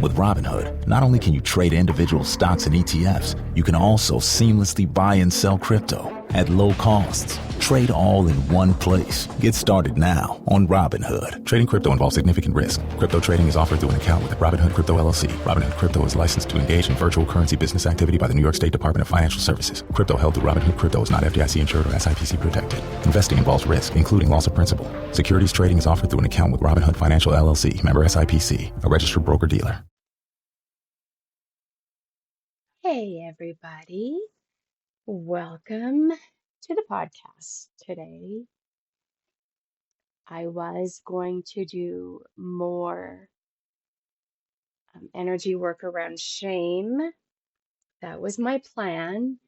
With Robinhood, not only can you trade individual stocks and ETFs, you can also seamlessly buy and sell crypto at low costs. Trade all in one place. Get started now on Robinhood. Trading crypto involves significant risk. Crypto trading is offered through an account with Robinhood Crypto LLC. Robinhood Crypto is licensed to engage in virtual currency business activity by the New York State Department of Financial Services. Crypto held through Robinhood Crypto is not FDIC insured or SIPC protected. Investing involves risk, including loss of principal. Securities trading is offered through an account with Robinhood Financial LLC, member SIPC, a registered broker-dealer. Hey, everybody. Welcome to the podcast today. I was going to do more energy work around shame. That was my plan.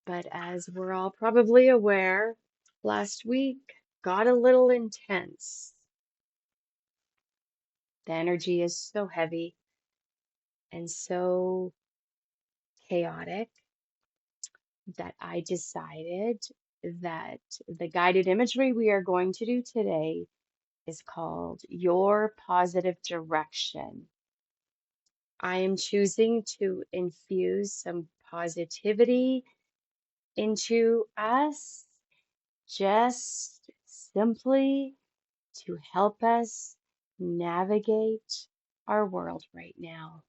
But as we're all probably aware, last week got a little intense. The energy is so heavy and so chaotic that I decided that the guided imagery we are going to do today is called Your Positive Direction. I am choosing to infuse some positivity into us, just simply to help us navigate our world right now.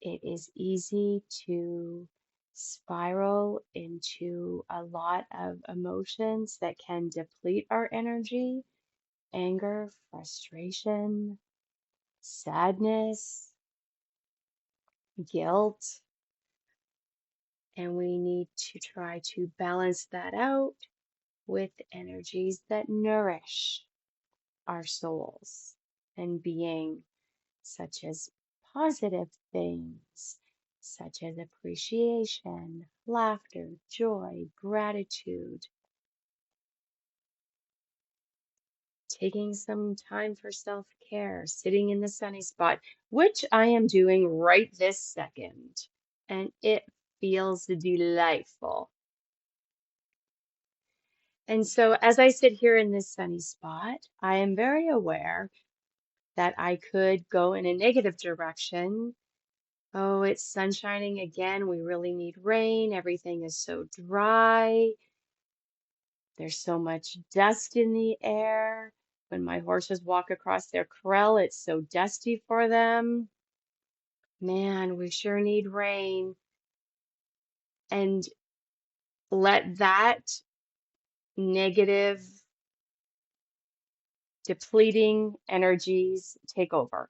It is easy to spiral into a lot of emotions that can deplete our energy: anger, frustration, sadness, guilt. And we need to try to balance that out with energies that nourish our souls and being, such as positive things, such as appreciation, laughter, joy, gratitude, taking some time for self-care, sitting in the sunny spot, which I am doing right this second, and it feels delightful. And so as I sit here in this sunny spot, I am very aware that I could go in a negative direction. Oh, it's sunshining again. We really need rain. Everything is so dry. There's so much dust in the air. When my horses walk across their corral, it's so dusty for them. Man, we sure need rain. And let that negative, depleting energies take over.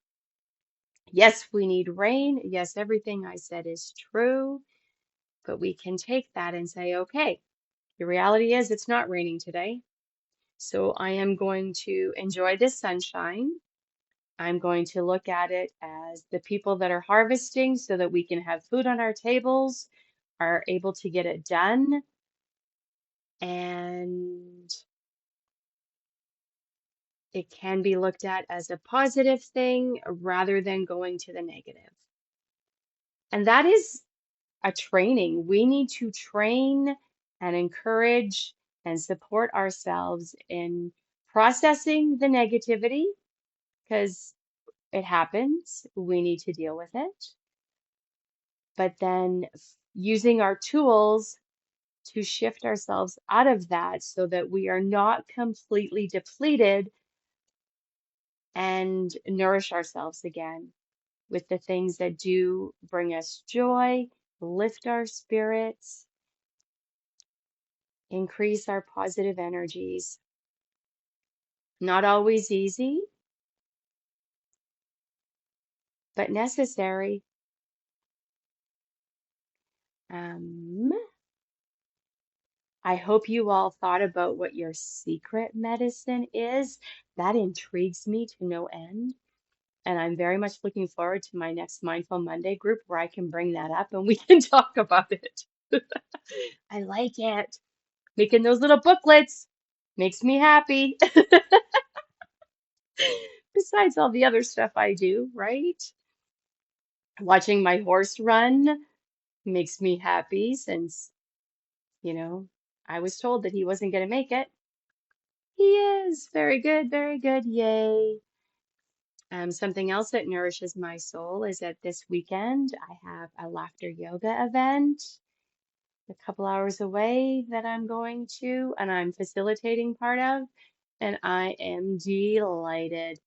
Yes, we need rain. Yes, everything I said is true. But we can take that and say, okay, the reality is it's not raining today. So I am going to enjoy this sunshine. I'm going to look at it as the people that are harvesting so that we can have food on our tables are able to get it done. And it can be looked at as a positive thing rather than going to the negative. And that is a training. We need to train and encourage and support ourselves in processing the negativity because it happens. We need to deal with it. But then using our tools to shift ourselves out of that so that we are not completely depleted and nourish ourselves again with the things that do bring us joy, lift our spirits, increase our positive energies. Not always easy, but necessary. I hope you all thought about what your secret medicine is. That intrigues me to no end. And I'm very much looking forward to my next Mindful Monday group where I can bring that up and we can talk about it. I like it. Making those little booklets makes me happy. Besides all the other stuff I do, right? Watching my horse run makes me happy since, I was told that he wasn't going to make it. He is. Very good, very good. Yay. Something else that nourishes my soul is that this weekend I have a laughter yoga event a couple hours away that I'm going to and I'm facilitating part of, and I am delighted.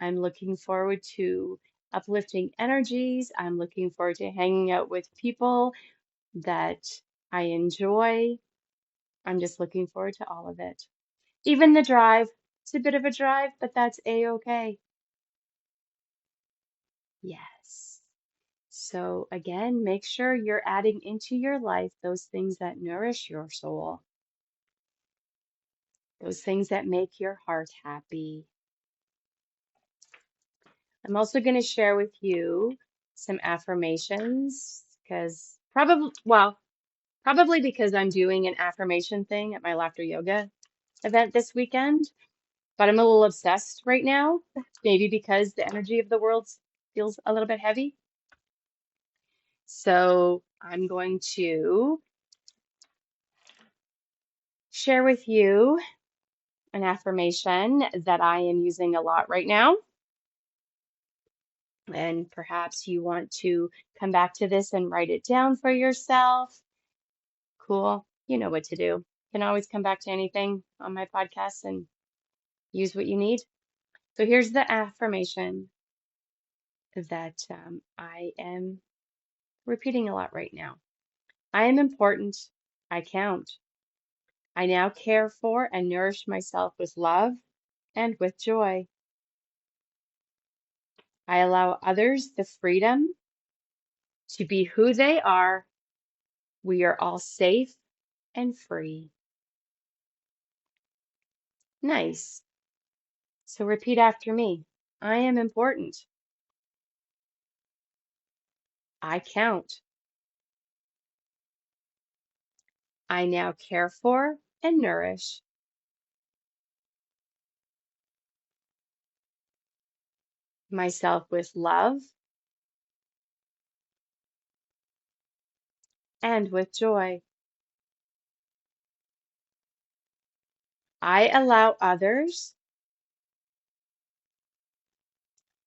I'm looking forward to uplifting energies. I'm looking forward to hanging out with people that I enjoy. I'm just looking forward to all of it. Even the drive. It's a bit of a drive, but that's a-okay. Yes. So again, make sure you're adding into your life those things that nourish your soul, those things that make your heart happy. I'm also going to share with you some affirmations because probably because I'm doing an affirmation thing at my laughter yoga event this weekend, but I'm a little obsessed right now, maybe because the energy of the world feels a little bit heavy. So I'm going to share with you an affirmation that I am using a lot right now. And perhaps you want to come back to this and write it down for yourself. Cool. You know what to do. You can always come back to anything on my podcast and use what you need. So here's the affirmation that I am repeating a lot right now. I am important. I count. I now care for and nourish myself with love and with joy. I allow others the freedom to be who they are. We are all safe and free. Nice. So repeat after me. I am important. I count. I now care for and nourish myself with love and with joy. I allow others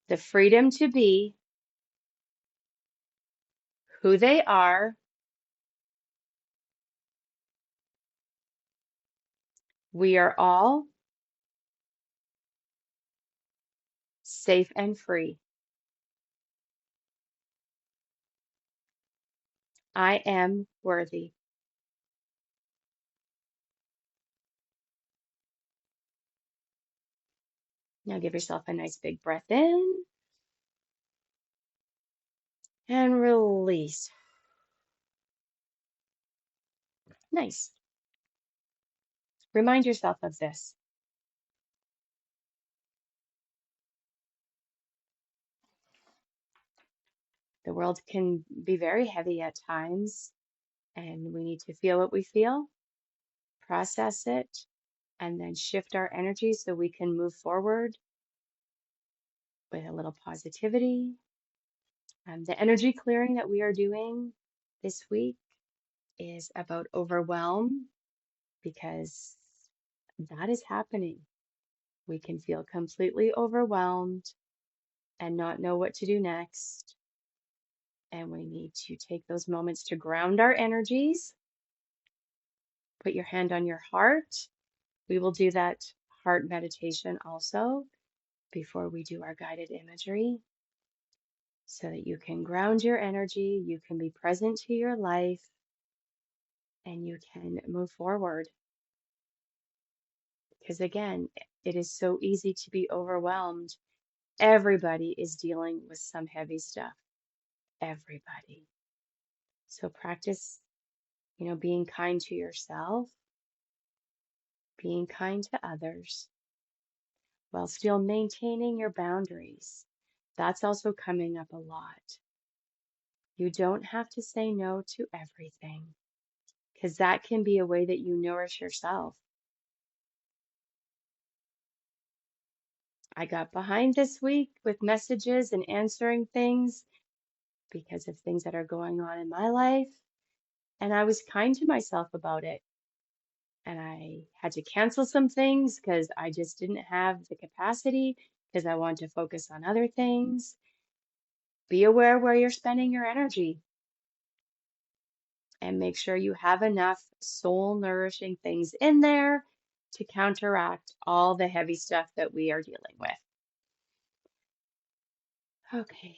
the freedom to be who they are. We are all safe and free. I am worthy. Now give yourself a nice big breath in and release. Nice. Remind yourself of this. The world can be very heavy at times, and we need to feel what we feel, process it, and then shift our energy so we can move forward with a little positivity. The energy clearing that we are doing this week is about overwhelm because that is happening. We can feel completely overwhelmed and not know what to do next. And we need to take those moments to ground our energies. Put your hand on your heart. We will do that heart meditation also before we do our guided imagery so that you can ground your energy, you can be present to your life, and you can move forward. Because again, it is so easy to be overwhelmed. Everybody is dealing with some heavy stuff. Everybody. So practice, being kind to yourself, being kind to others, while still maintaining your boundaries. That's also coming up a lot. You don't have to say no to everything, because that can be a way that you nourish yourself. I got behind this week with messages and answering things because of things that are going on in my life. And I was kind to myself about it. And I had to cancel some things because I just didn't have the capacity because I want to focus on other things. Be aware where you're spending your energy and make sure you have enough soul nourishing things in there to counteract all the heavy stuff that we are dealing with. Okay,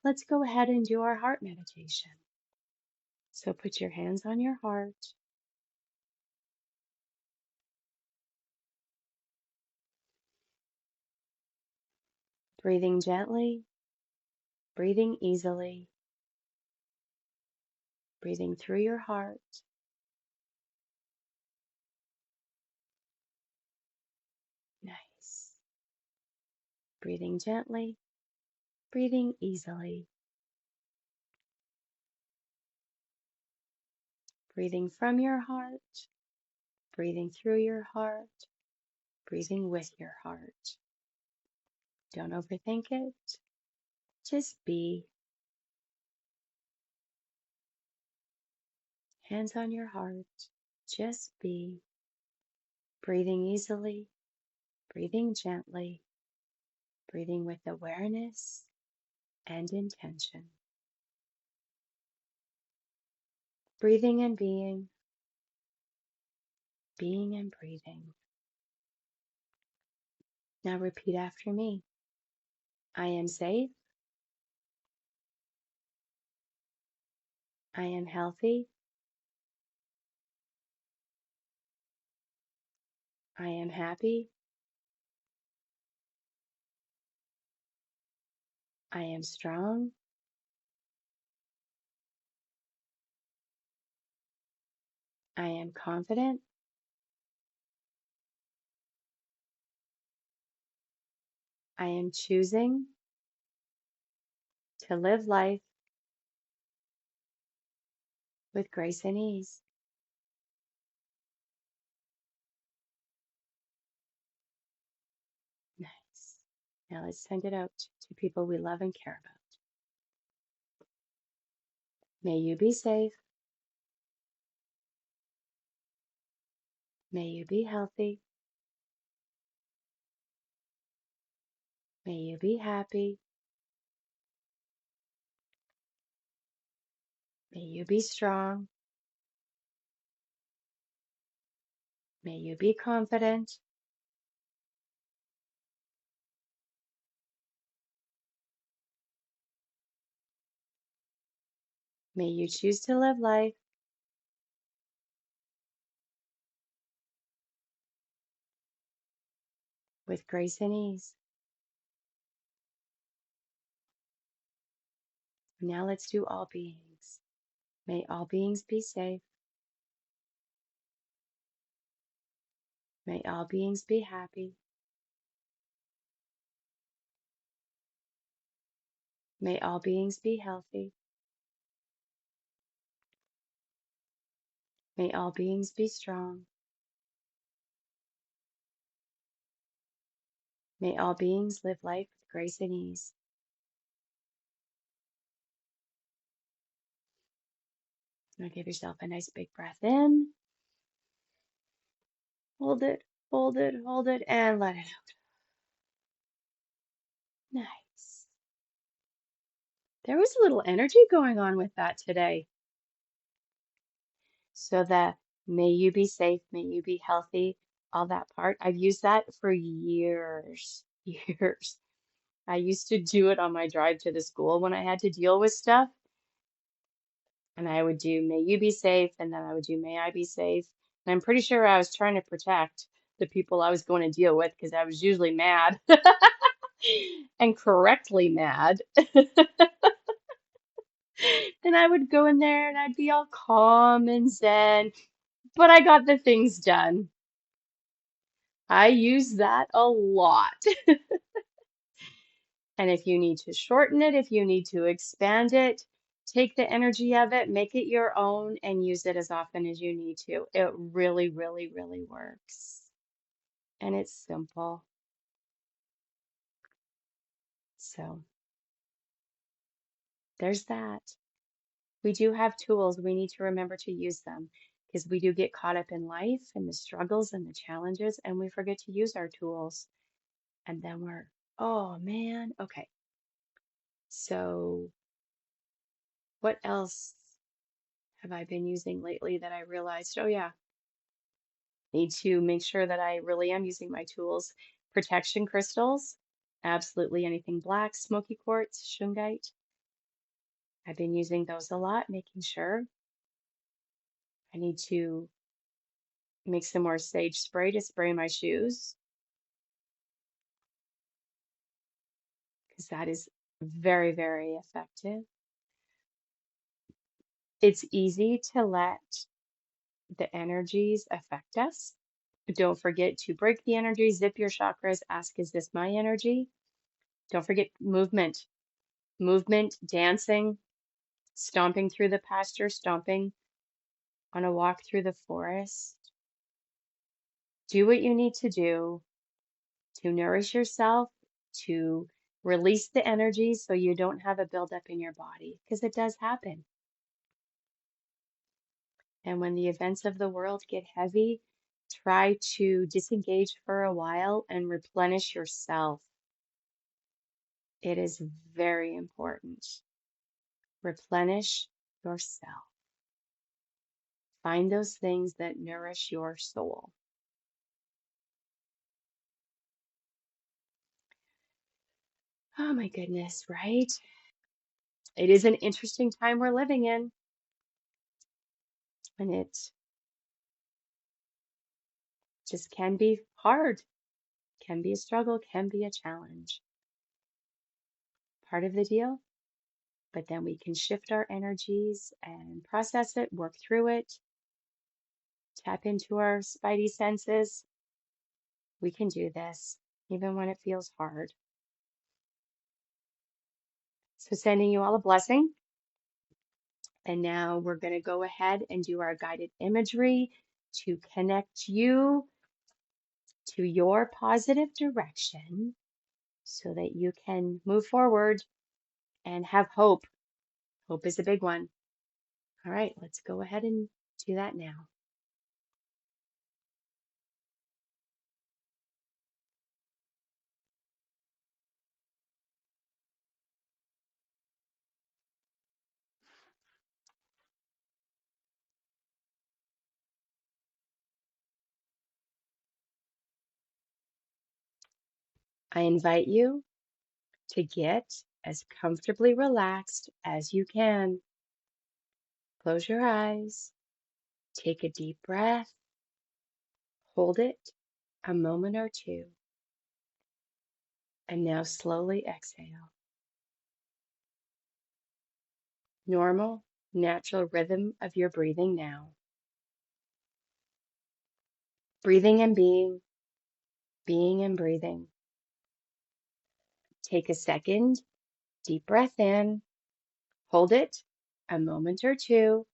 let's go ahead and do our heart meditation. So put your hands on your heart. Breathing gently, breathing easily, breathing through your heart. Nice. Breathing gently, breathing easily, breathing from your heart, breathing through your heart, breathing with your heart. Don't overthink it. Just be. Hands on your heart. Just be. Breathing easily, breathing gently, breathing with awareness and intention. Breathing and being and breathing. Now repeat after me. I am safe. I am healthy. I am happy. I am strong. I am confident. I am choosing to live life with grace and ease. Nice. Now let's send it out to people we love and care about. May you be safe. May you be healthy. May you be happy. May you be strong. May you be confident. May you choose to live life with grace and ease. Now let's do all beings. May all beings be safe. May all beings be happy. May all beings be healthy. May all beings be strong. May all beings live life with grace and ease. Now give yourself a nice big breath in. Hold it, hold it, hold it, and let it out. Nice. There was a little energy going on with that today. So that may you be safe, may you be healthy, all that part. I've used that for years, years. I used to do it on my drive to the school when I had to deal with stuff. And I would do, may you be safe, and then I would do, may I be safe. And I'm pretty sure I was trying to protect the people I was going to deal with because I was usually mad and correctly mad. Then I would go in there and I'd be all calm and zen, but I got the things done. I use that a lot. And if you need to shorten it, if you need to expand it, take the energy of it, make it your own, and use it as often as you need to. It really, really, really works. And it's simple. So there's that. We do have tools. We need to remember to use them because we do get caught up in life and the struggles and the challenges, and we forget to use our tools. And then we're Oh man. Okay. So what else have I been using lately that I realized? Oh yeah, need to make sure that I really am using my tools. Protection crystals, absolutely anything black, smoky quartz, shungite. I've been using those a lot, making sure. I need to make some more sage spray to spray my shoes because that is very, very effective. It's easy to let the energies affect us. Don't forget to break the energy, zip your chakras, ask, is this my energy? Don't forget movement, dancing, stomping through the pasture, stomping on a walk through the forest. Do what you need to do to nourish yourself, to release the energy so you don't have a buildup in your body, because it does happen. And when the events of the world get heavy, try to disengage for a while and replenish yourself. It is very important. Replenish yourself. Find those things that nourish your soul. Oh my goodness, right? It is an interesting time we're living in, and it just can be hard, can be a struggle, can be a challenge. Part of the deal, but then we can shift our energies and process it, work through it, tap into our spidey senses. We can do this, even when it feels hard. So, sending you all a blessing. And now we're going to go ahead and do our guided imagery to connect you to your positive direction so that you can move forward and have hope. Hope is a big one. All right, let's go ahead and do that now. I invite you to get as comfortably relaxed as you can. Close your eyes, take a deep breath, hold it a moment or two, and now slowly exhale. Normal, natural rhythm of your breathing now. Breathing and being and breathing. Take a second, deep breath in, hold it a moment or two,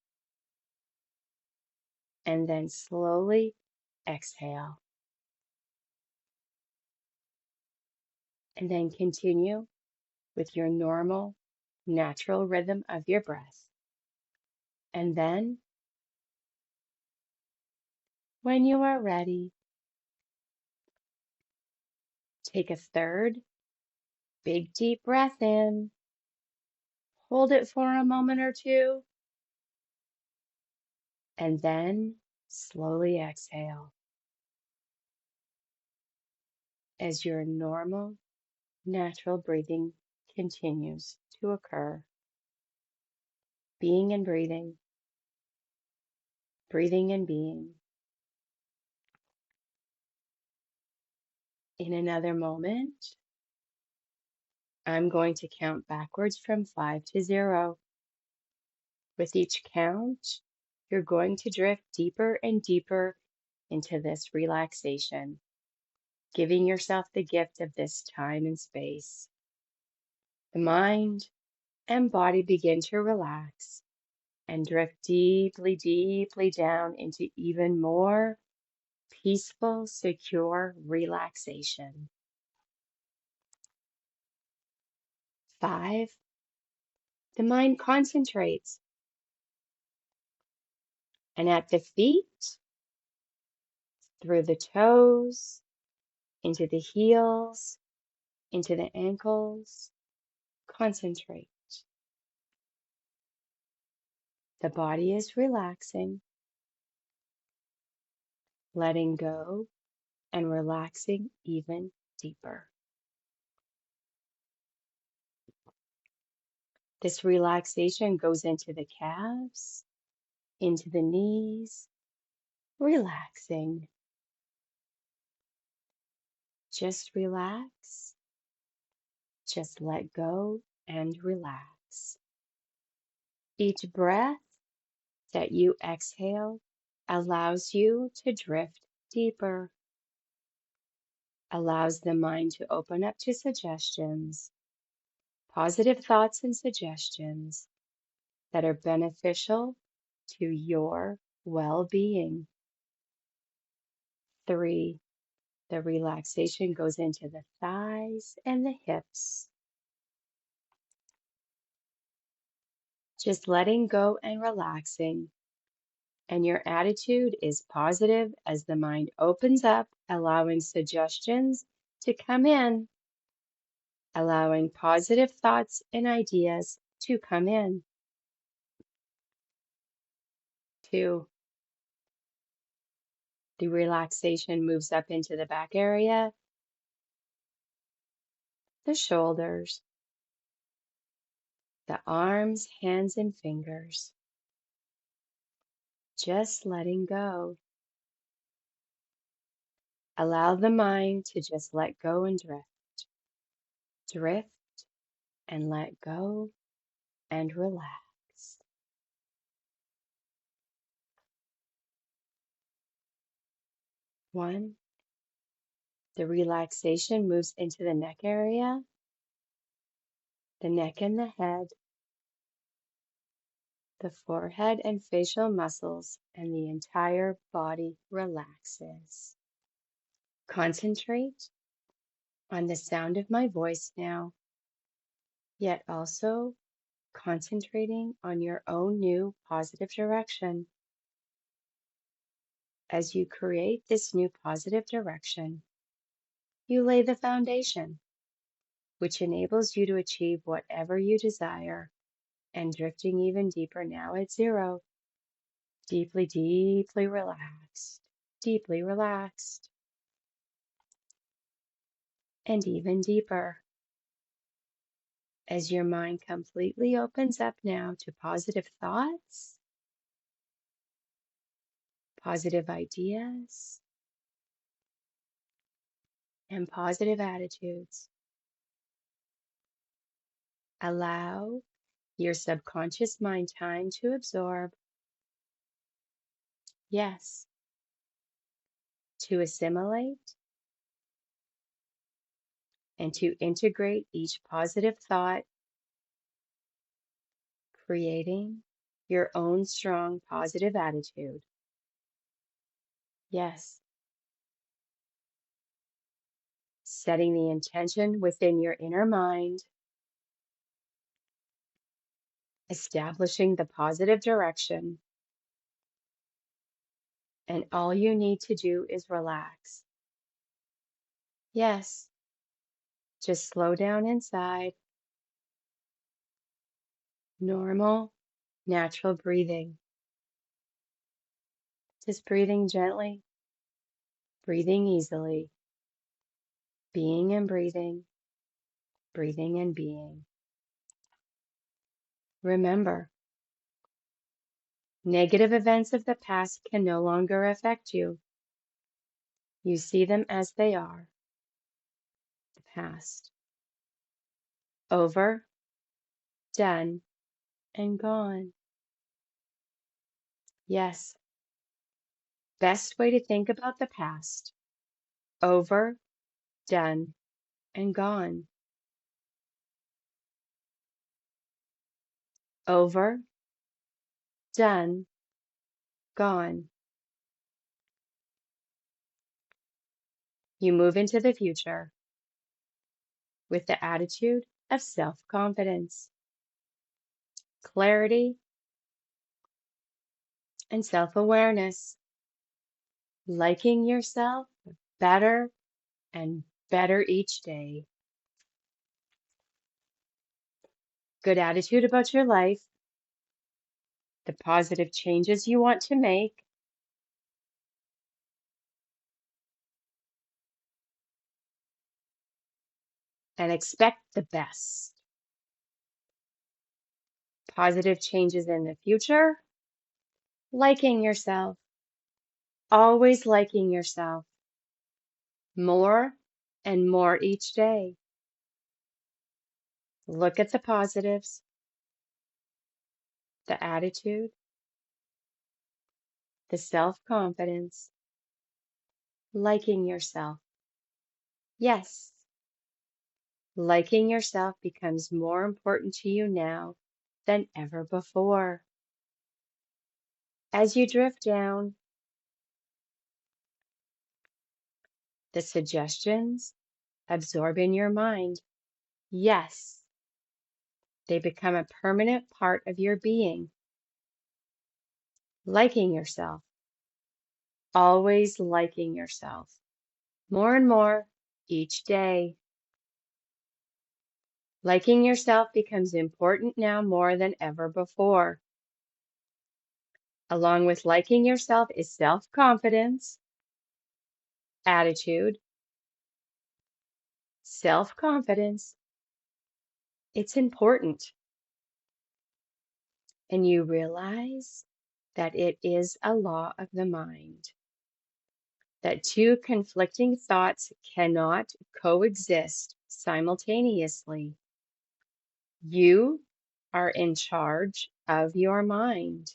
and then slowly exhale. And then continue with your normal, natural rhythm of your breath. And then, when you are ready, take a third big deep breath in, hold it for a moment or two, and then slowly exhale as your normal, natural breathing continues to occur. Being and breathing, breathing and being. In another moment, I'm going to count backwards from 5 to 0. With each count, you're going to drift deeper and deeper into this relaxation, giving yourself the gift of this time and space. The mind and body begin to relax and drift deeply, deeply down into even more peaceful, secure relaxation. 5, the mind concentrates, and at the feet, through the toes, into the heels, into the ankles. Concentrate. The body is relaxing, letting go and relaxing even deeper. This relaxation goes into the calves, into the knees, relaxing. Just relax, just let go and relax. Each breath that you exhale allows you to drift deeper, allows the mind to open up to suggestions, positive thoughts and suggestions that are beneficial to your well-being. 3, the relaxation goes into the thighs and the hips. Just letting go and relaxing. And your attitude is positive as the mind opens up, allowing suggestions to come in, allowing positive thoughts and ideas to come in. 2, the relaxation moves up into the back area, the shoulders, the arms, hands, and fingers. Just letting go. Allow the mind to just let go and drift. Drift and let go and relax. 1, the relaxation moves into the neck area, the neck and the head, the forehead and facial muscles, and the entire body relaxes. Concentrate on the sound of my voice now, yet also concentrating on your own new positive direction. As you create this new positive direction, you lay the foundation, which enables you to achieve whatever you desire, and drifting even deeper now at 0. Deeply, deeply relaxed, and even deeper. As your mind completely opens up now to positive thoughts, positive ideas, and positive attitudes. Allow your subconscious mind time to absorb, yes, to assimilate, and to integrate each positive thought, creating your own strong positive attitude. Yes, setting the intention within your inner mind, establishing the positive direction, and all you need to do is relax. Yes, just slow down inside. Normal, natural breathing. Just breathing gently, breathing easily, being and breathing, breathing and being. Remember, negative events of the past can no longer affect you. You see them as they are, the past. Over, done, and gone. Yes, best way to think about the past. Over, done, and gone. Over, done, gone. You move into the future with the attitude of self-confidence, clarity, and self-awareness, liking yourself better and better each day. good attitude about your life, the positive changes you want to make, and expect the best. Positive changes in the future, liking yourself, always liking yourself, more and more each day. Look at the positives, the attitude, the self-confidence, liking yourself. Yes, liking yourself becomes more important to you now than ever before. As you drift down, the suggestions absorb in your mind. Yes, they become a permanent part of your being. Liking yourself, always liking yourself, more and more each day. Liking yourself becomes important now more than ever before. Along with liking yourself is self-confidence, attitude, self-confidence. It's important. And you realize that it is a law of the mind, that two conflicting thoughts cannot coexist simultaneously. You are in charge of your mind,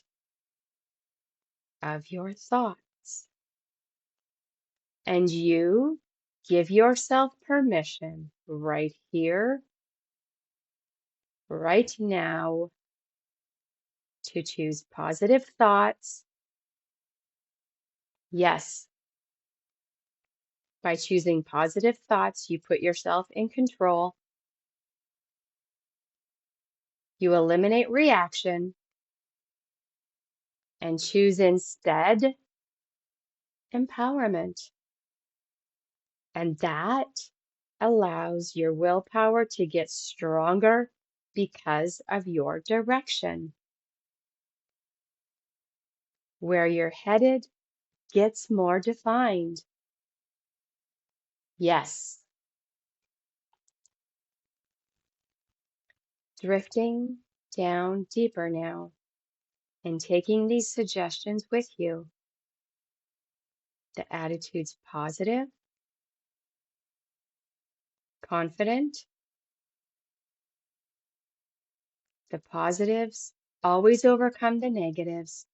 of your thoughts, and you give yourself permission right here, right now, to choose positive thoughts. Yes, by choosing positive thoughts, you put yourself in control. You eliminate reaction and choose instead empowerment. And that allows your willpower to get stronger because of your direction. Where you're headed gets more defined. Yes, drifting down deeper now and taking these suggestions with you. The attitude's positive, confident. The positives always overcome the negatives,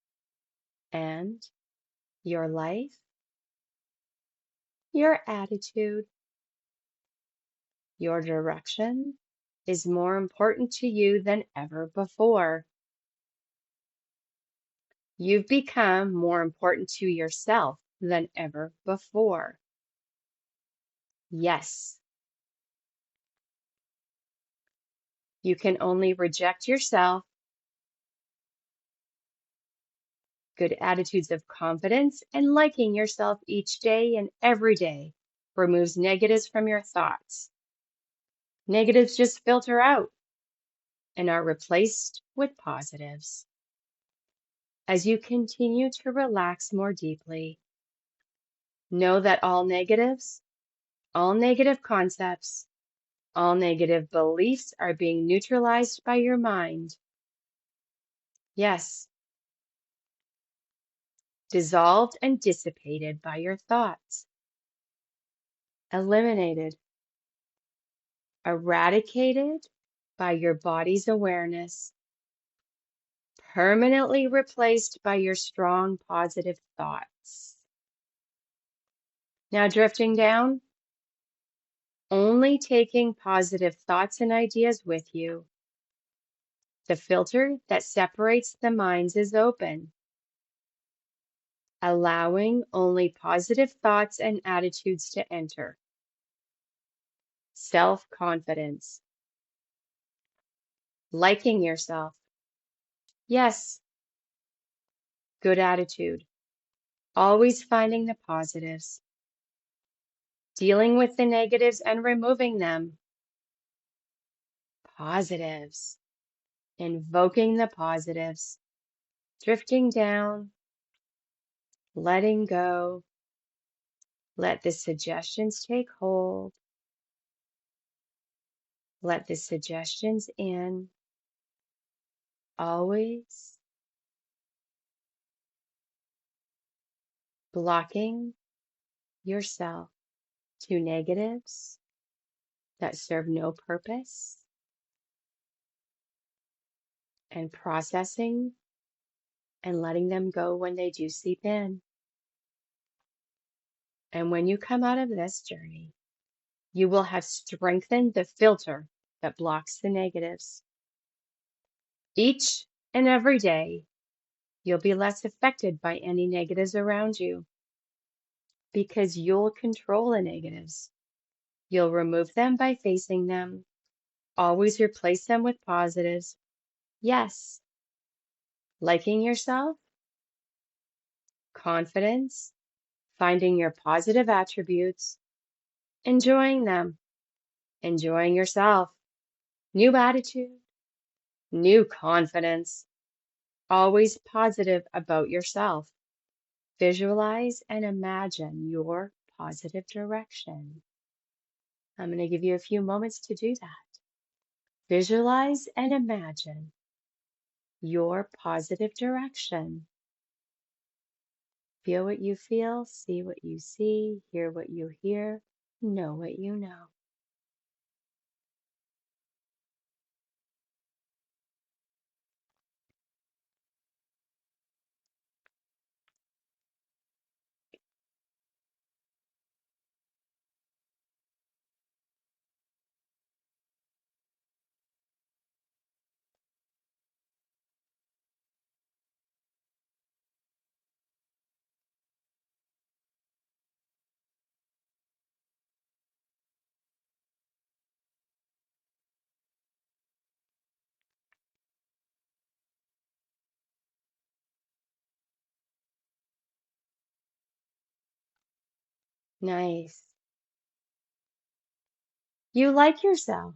and your life, your attitude, your direction is more important to you than ever before. You've become more important to yourself than ever before. Yes, you can only reject yourself. Good attitudes of confidence and liking yourself each day and every day removes negatives from your thoughts. Negatives just filter out and are replaced with positives. As you continue to relax more deeply, know that all negatives, all negative concepts, all negative beliefs are being neutralized by your mind. Yes, dissolved and dissipated by your thoughts, eliminated, eradicated by your body's awareness, permanently replaced by your strong positive thoughts. Now drifting down, only taking positive thoughts and ideas with you. The filter that separates the minds is open, allowing only positive thoughts and attitudes to enter. Self-confidence, liking yourself. Yes, good attitude, always finding the positives, dealing with the negatives and removing them. Positives, invoking the positives, drifting down, letting go. Let the suggestions take hold. Let the suggestions in. Always blocking yourself to negatives that serve no purpose and processing and letting them go when they do seep in. And when you come out of this journey, you will have strengthened the filter that blocks the negatives. Each and every day, you'll be less affected by any negatives around you because you'll control the negatives. You'll remove them by facing them. Always replace them with positives. Yes, liking yourself, confidence, finding your positive attributes, enjoying them, enjoying yourself, new attitude, new confidence, always positive about yourself. Visualize and imagine your positive direction. I'm going to give you a few moments to do that. Visualize and imagine your positive direction. Feel what you feel, see what you see, hear what you hear, know what you know. Nice. You like yourself.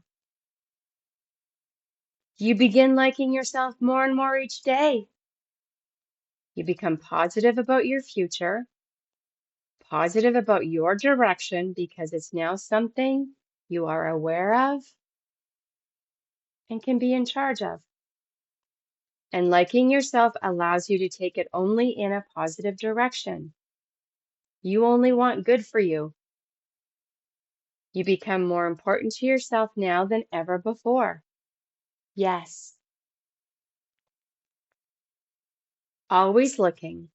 You begin liking yourself more and more each day. You become positive about your future, positive about your direction because it's now something you are aware of and can be in charge of. And liking yourself allows you to take it only in a positive direction. You only want good for you. You become more important to yourself now than ever before. Yes. Always looking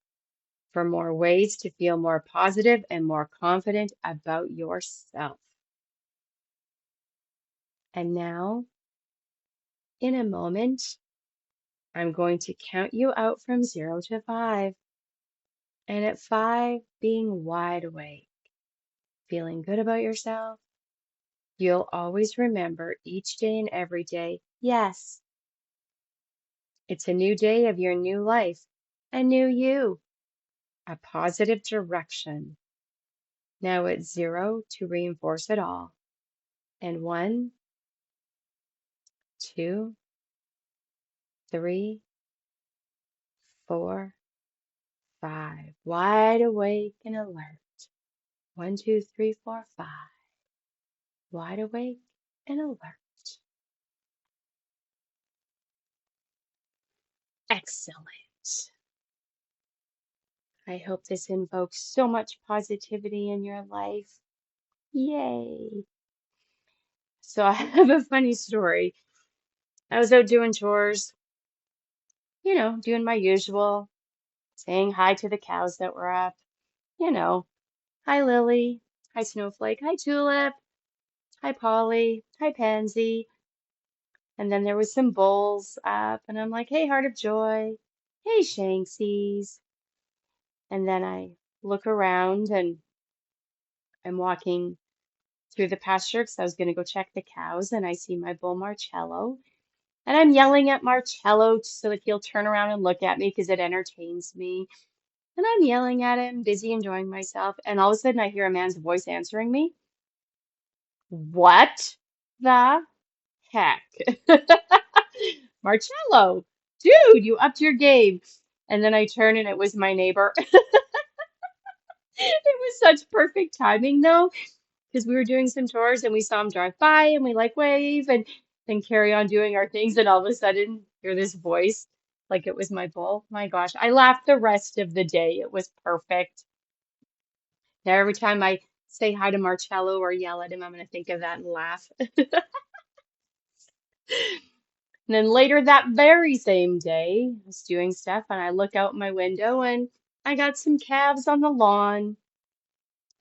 for more ways to feel more positive and more confident about yourself. And now, in a moment, I'm going to count you out from 0 to 5. And at 5, being wide awake, feeling good about yourself, you'll always remember each day and every day, yes, it's a new day of your new life, a new you, a positive direction. Now it's 0 to reinforce it all. And 1, 2, 3, 4, 5. Wide awake and alert. 1, 2, 3, 4, 5. Wide awake and alert. Excellent. I hope this invokes so much positivity in your life. Yay. So I have a funny story. I was out doing chores, doing my usual, saying hi to the cows that were up, you know, hi Lily, hi Snowflake, hi Tulip, hi Polly, hi Pansy. And then there was some bowls up, and I'm like, hey, Heart of Joy, hey, Shanksies. And then I look around and I'm walking through the pasture because I was going to go check the cows, and I see my bull Marcello. And I'm yelling at Marcello so that he'll turn around and look at me because it entertains me. And I'm yelling at him, busy enjoying myself. And all of a sudden, I hear a man's voice answering me. What the heck? Marcello, dude, you upped your game. And then I turn and it was my neighbor. It was such perfect timing though, because we were doing some chores and we saw him drive by and we like wave and then carry on doing our things. And all of a sudden, hear this voice like it was my bull. My gosh, I laughed the rest of the day. It was perfect. Now, every time I say hi to Marcello or yell at him, I'm going to think of that and laugh. And then later that very same day, I was doing stuff and I look out my window and I got some calves on the lawn.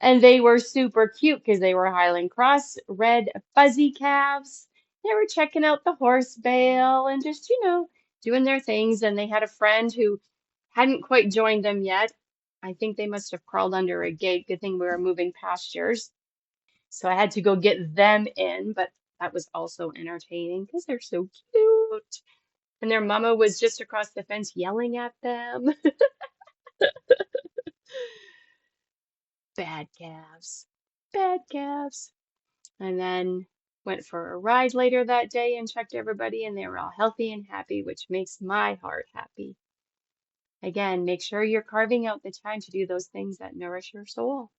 And they were super cute because they were Highland Cross red fuzzy calves. They were checking out the horse bale and just, doing their things. And they had a friend who hadn't quite joined them yet. I think they must have crawled under a gate. Good thing we were moving pastures. So I had to go get them in, but that was also entertaining because they're so cute. And their mama was just across the fence yelling at them. Bad calves. Bad calves. And then went for a ride later that day and checked everybody, and they were all healthy and happy, which makes my heart happy. Again, make sure you're carving out the time to do those things that nourish your soul.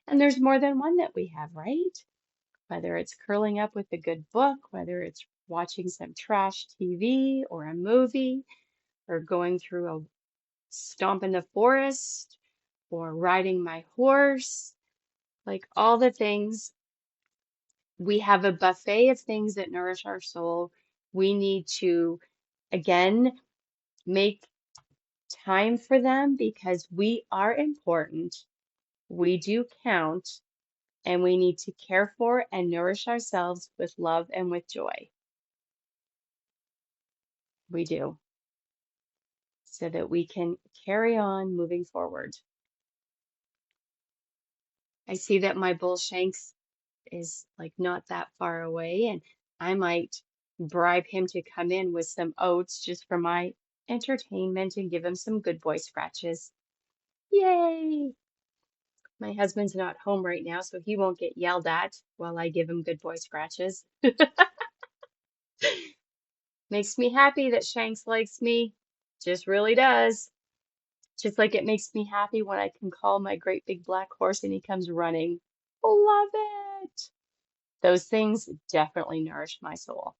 And there's more than one that we have, right? Whether it's curling up with a good book, whether it's watching some trash TV or a movie, or going through a stomp in the forest, or riding my horse, like all the things. We have a buffet of things that nourish our soul. We need to, again, make time for them because we are important. We do count, and we need to care for and nourish ourselves with love and with joy. We do, so that we can carry on moving forward. I see that my bull Shanks is like not that far away, and I might bribe him to come in with some oats just for my entertainment and give him some good boy scratches. Yay! My husband's not home right now, so he won't get yelled at while I give him good boy scratches. Makes me happy that Shanks likes me. Just really does. Just like it makes me happy when I can call my great big black horse and he comes running. Love it. Those things definitely nourish my soul.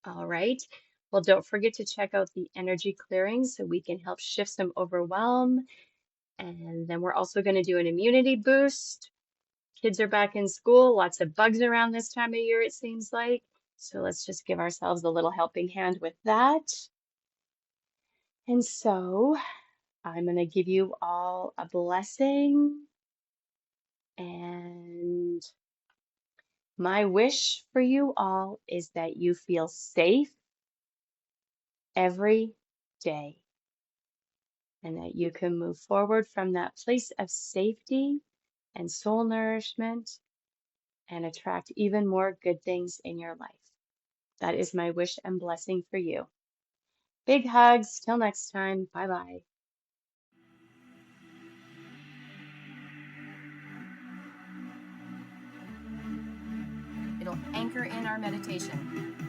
All right. Well, don't forget to check out the energy clearing so we can help shift some overwhelm. And then we're also going to do an immunity boost. Kids are back in school, lots of bugs around this time of year, it seems like. So let's just give ourselves a little helping hand with that. And so I'm going to give you all a blessing. And my wish for you all is that you feel safe every day and that you can move forward from that place of safety and soul nourishment and attract even more good things in your life. That is my wish and blessing for you. Big hugs. Till next time. Bye bye. It'll anchor in our meditation.